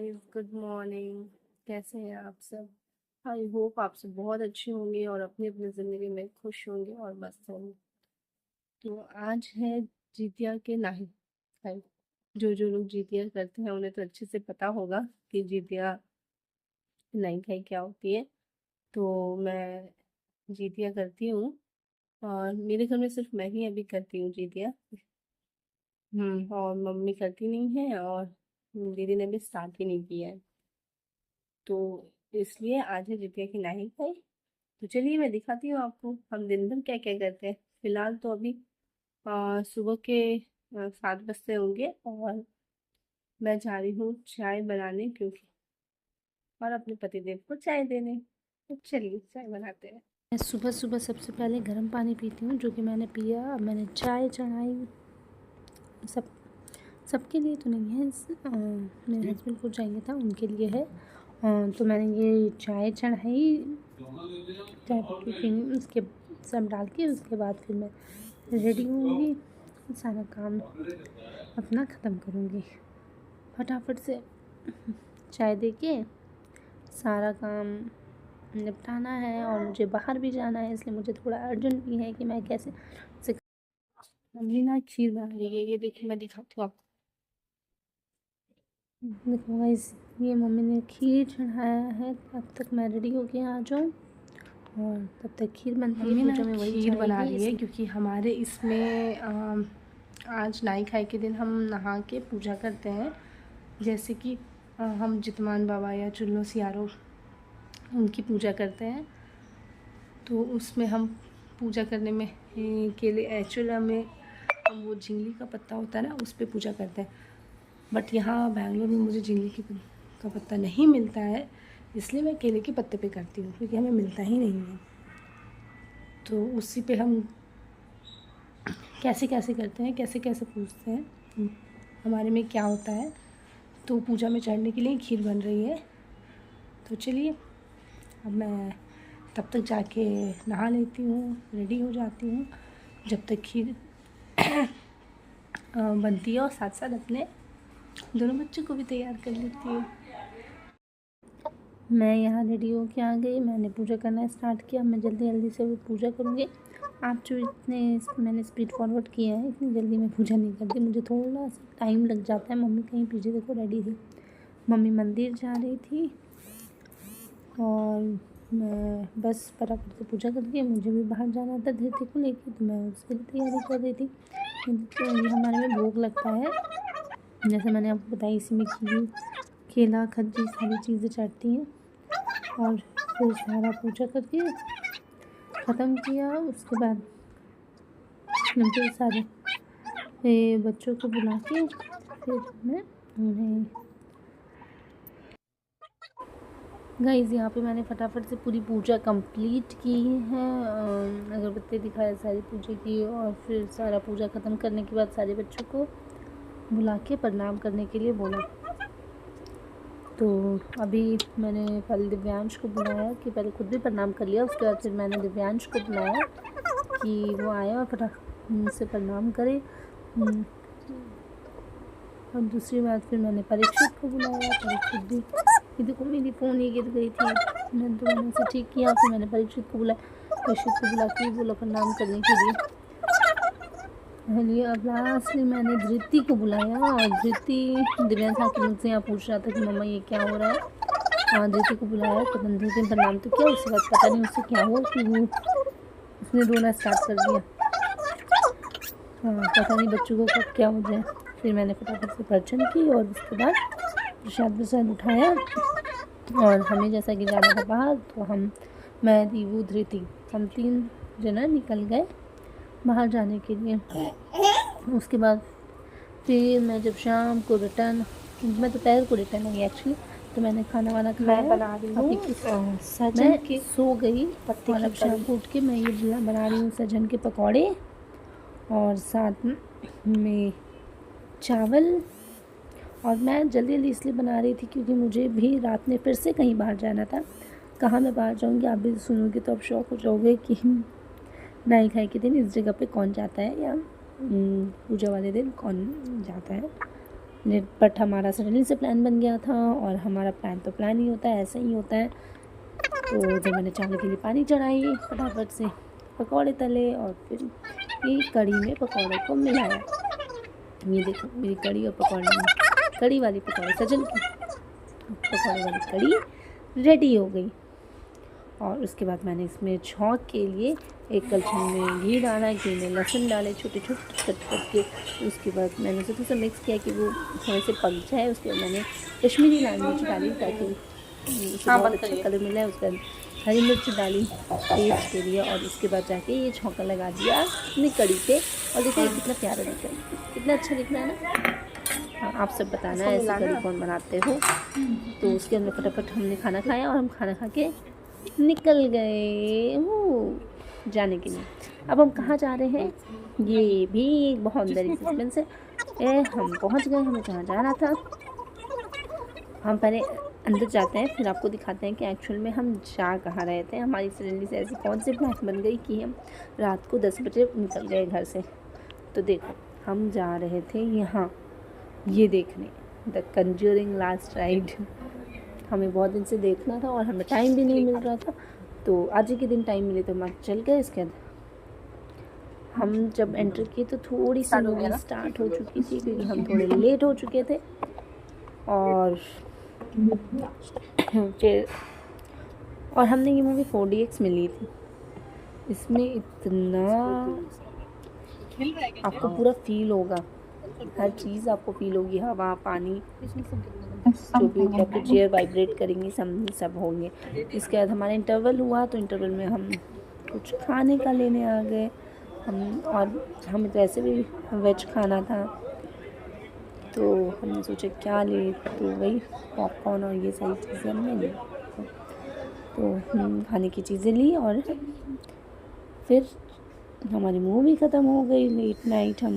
Guys, good morning. कैसे हैं आप सब? आई होप आप सब बहुत अच्छे होंगे और अपनी अपनी ज़िंदगी में खुश होंगे और मस्त होंगे। तो आज है जितिया के नाई खाई। जो जो लोग जितिया करते हैं उन्हें तो अच्छे से पता होगा कि जितिया नाई खाई क्या होती है। तो मैं जितिया करती हूँ और मेरे घर में सिर्फ मैं ही अभी करती हूँ जितिया। और मम्मी करती नहीं है और दीदी ने भी स्टार्ट ही नहीं किया है। तो इसलिए आज है जितिया की नाई खाई। तो चलिए मैं दिखाती हूँ आपको हम दिन भर क्या क्या करते हैं। फिलहाल तो अभी सुबह के 7 बजते होंगे और मैं जा रही हूँ चाय बनाने क्योंकि और अपने पतिदेव को चाय देने। तो चलिए चाय बनाते हैं। मैं सुबह सुबह सबसे पहले गर्म पानी पीती हूँ, जो कि मैंने पिया। अब मैंने चाय चढ़ाई। सबके लिए तो नहीं है, मेरे हस्बैंड को चाहिए था, उनके लिए है। तो मैंने ये चाय चढ़ाई, चाय पत्ती पीनी, उसके सब डाल के उसके बाद फिर मैं रेडी होंगी, सारा काम अपना ख़त्म करूँगी। फटाफट से चाय दे के सारा काम निपटाना है और मुझे बाहर भी जाना है, इसलिए मुझे थोड़ा अर्जेंट भी है कि मैं कैसे से। मम्मी ना खीर बना रही है, ये देखिए मैं दिखाती हूँ आपको। देखो गाइस, ये मम्मी ने खीर चढ़ाया है। तब तक मैं रेडी होके आ जाऊँ और तब तक खीर बनती है। मम्मी ना पूजा में वही खीर बना चढ़ाएगी, रही है क्योंकि हमारे इसमें आज नाई खाई के दिन हम नहा के पूजा करते हैं। जैसे कि हम जितमान बाबा या चुल्लो सियारो उनकी पूजा करते हैं। तो उसमें हम पूजा करने में के लिए एक्चुअली में हम वो झिंगली का पत्ता होता है ना, उस पे पूजा करते हैं। बट यहाँ बैंगलोर में मुझे झिंगली का पत्ता नहीं मिलता है, इसलिए मैं केले के पत्ते पे करती हूँ क्योंकि हमें मिलता ही नहीं है। तो उसी पे हम कैसे कैसे करते हैं, कैसे कैसे पूजते हैं, हमारे में क्या होता है। तो पूजा में चढ़ने के लिए खीर बन रही है। तो चलिए अब मैं तब तक जाके नहा लेती हूँ, रेडी हो जाती हूँ, जब तक खीर बनती है और साथ साथ अपने दोनों बच्चों को भी तैयार कर लेती हूँ। मैं यहाँ रेडी होके आ गई। मैंने पूजा करना स्टार्ट किया। मैं जल्दी जल्दी से वो पूजा करूँगी। आप जो मैंने स्पीड फॉरवर्ड किया है, इतनी जल्दी मैं पूजा नहीं करती, मुझे थोड़ा सा टाइम लग जाता है। मम्मी कहीं पीछे देखो रेडी थी, मम्मी मंदिर जा रही थी और मैं बस फटाफट से पूजा करके मुझे भी बाहर जाना था धृति को लेके, तो मैं उसकी तैयारी कर रही थी। तो ये हमारे में भोग लगता है, जैसे मैंने आपको बताया, इसी में खीर, केला, खज्जी सारी चीज़ें चढ़ती हैं। और फिर सारा पूजा करके ख़त्म किया। उसके बाद फिर सारे बच्चों को बुला के फिर मैं उन्हें गाइस, यहाँ पे मैंने फटाफट से पूरी पूजा कंप्लीट की है। अगरबत्ती दिखाया, सारी पूजा की और फिर सारा पूजा ख़त्म करने के बाद सारे बच्चों को बुला के प्रणाम करने के लिए बोला। तो अभी मैंने पहले दिव्यांश को बुलाया कि पहले खुद भी प्रणाम कर लिया, उसके बाद फिर मैंने दिव्यांश को बुलाया कि वो आए और फटाफट से प्रणाम करे। और दूसरी बात फिर मैंने परीक्षित को बुलाया। परीक्षित भी, ये देखो मेरी फ़ोन ही गिर गई थी, मैंने उसे ठीक किया। फिर मैंने परीक्षित को बुलाया, परीक्षित को बुला के बोला प्रणाम करने के लिए। पहले अब लास्ट में मैंने धृति को बुलाया और धृति दिव्यांश आके मुझसे यहाँ पूछ रहा था कि मम्मा ये क्या हो रहा है। हाँ, धृति को बुलाया, तो धृति ने प्रणाम तो किया। उसके बाद पता नहीं उससे क्या हुआ कि वो उसने रोना स्टार्ट कर दिया। हाँ, पता नहीं बच्चों को कब क्या हो जाए। फिर मैंने फटाफट से पर्चन की और उसके बाद प्रसाद उठाया और हमें जैसा कि जाना था बाहर, तो मैं, दीवू, धृति, हम 3 जना निकल गए बाहर जाने के लिए। उसके बाद फिर मैं जब शाम को मैं दोपहर को रिटर्न आई एक्चुअली, तो मैंने खाना वाना खाया। मैं बना रही हूँ सजन के सो गई पत्ते और की अब शाम को उठ के मैं ये बना रही हूँ सजन के पकौड़े और साथ में चावल। और मैं जल्दी जल्दी इसलिए बना रही थी क्योंकि मुझे भी रात में फिर से कहीं बाहर जाना था। कहाँ मैं बाहर जाऊँगी आप भी सुनोगे तो आप शौक हो जाओगे कि नाई खाई के दिन इस जगह पे कौन जाता है या पूजा वाले दिन कौन जाता है। बट हमारा सडनली से प्लान बन गया था, और हमारा प्लान तो प्लान ही होता है, ऐसा ही होता है। तो जब मैंने चावल के लिए पानी चढ़ाई, फटाफट से पकौड़े तले और फिर ये कढ़ी में पकौड़े को मिलाया। ये देखो मेरी कढ़ी और पकौड़े, कढ़ी वाली पकौड़े सजल की पकौड़े वाली कढ़ी रेडी हो गई। और उसके बाद मैंने इसमें छौंक के लिए एक कलछुल में घी डाला, घी में लहसुन डाले छोटे छोटे कट करके। उसके बाद मैंने उसे थोड़ा सा मिक्स किया कि वो थोड़े से पक जाए। उसके बाद मैंने कश्मीरी लाल मिर्च डाली ताकि उसे बहुत अच्छा कलर मिला है। उसके बाद हरी मिर्च डाली टेस्ट के लिए, और उसके बाद जाके ये छौंका लगा दिया अपनी कढ़ी पे। और देखो ये कितना प्यारा दिख रहा है, कितना अच्छा दिख रहा है ना। हाँ, आप सब बताना ऐसी कढ़ी कौन बनाते हो। तो उसके अंदर फटाफट हमने खाना खाया, और हम खाना खा के निकल गए जाने के लिए। अब हम कहाँ जा रहे हैं ये भी एक बहुत बड़ी सस्पेंस है। हम पहुँच गए, हमें जहाँ जाना था। हम पहले अंदर जाते हैं, फिर आपको दिखाते हैं कि एक्चुअल में हम जा कहाँ रहे थे। हमारी सडनली से ऐसी कौन सी प्लान बन गई कि हम रात को 10 बजे निकल गए घर से। तो देखो हम जा रहे थे यहाँ ये देखने, द कंज्यूरिंग लास्ट राइड। हमें बहुत दिन से देखना था और हमें टाइम भी नहीं मिल रहा था, तो आज ही के दिन टाइम मिले तो हम चल गए। इसके बाद हम जब एंटर किए तो थोड़ी सी मूवी स्टार्ट हो चुकी थी, क्योंकि हम थोड़े लेट हो चुके थे। और फिर हमने ये मूवी 4DX में ली थी। इसमें इतना आपको पूरा फील होगा, हर चीज़ आपको फील होगी, हवा पानी जो भी होगा, आपके चेयर वाइब्रेट करेंगी, सब होंगे। इसके बाद हमारा इंटरवल हुआ, तो इंटरवल में हम कुछ खाने का लेने आ गए। और हमें तो ऐसे भी वेज खाना था, तो हमने सोचा क्या ले, तो वही पॉपकॉर्न और ये सारी चीज़ें हमने ली। तो खाने की चीज़ें ली, और फिर हमारी मूवी ख़त्म हो गई। लेट नाइट हम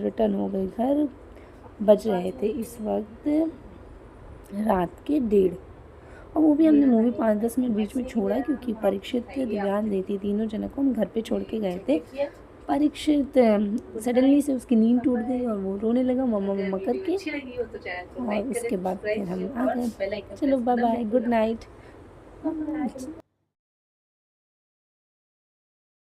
रिटर्न हो गए घर। बज रहे थे इस वक्त रात के 1:30, और वो भी हमने मूवी 5-10 मिनट बीच में छोड़ा, क्योंकि परीक्षित ध्यान देती तीनों जनों को हम घर पे छोड़ के गए थे। परीक्षित सडनली से उसकी नींद टूट गई और वो रोने लगा मम्मा मम्मा करके। और उसके बाद फिर हम आ गए। चलो बाय बाय, गुड नाइट।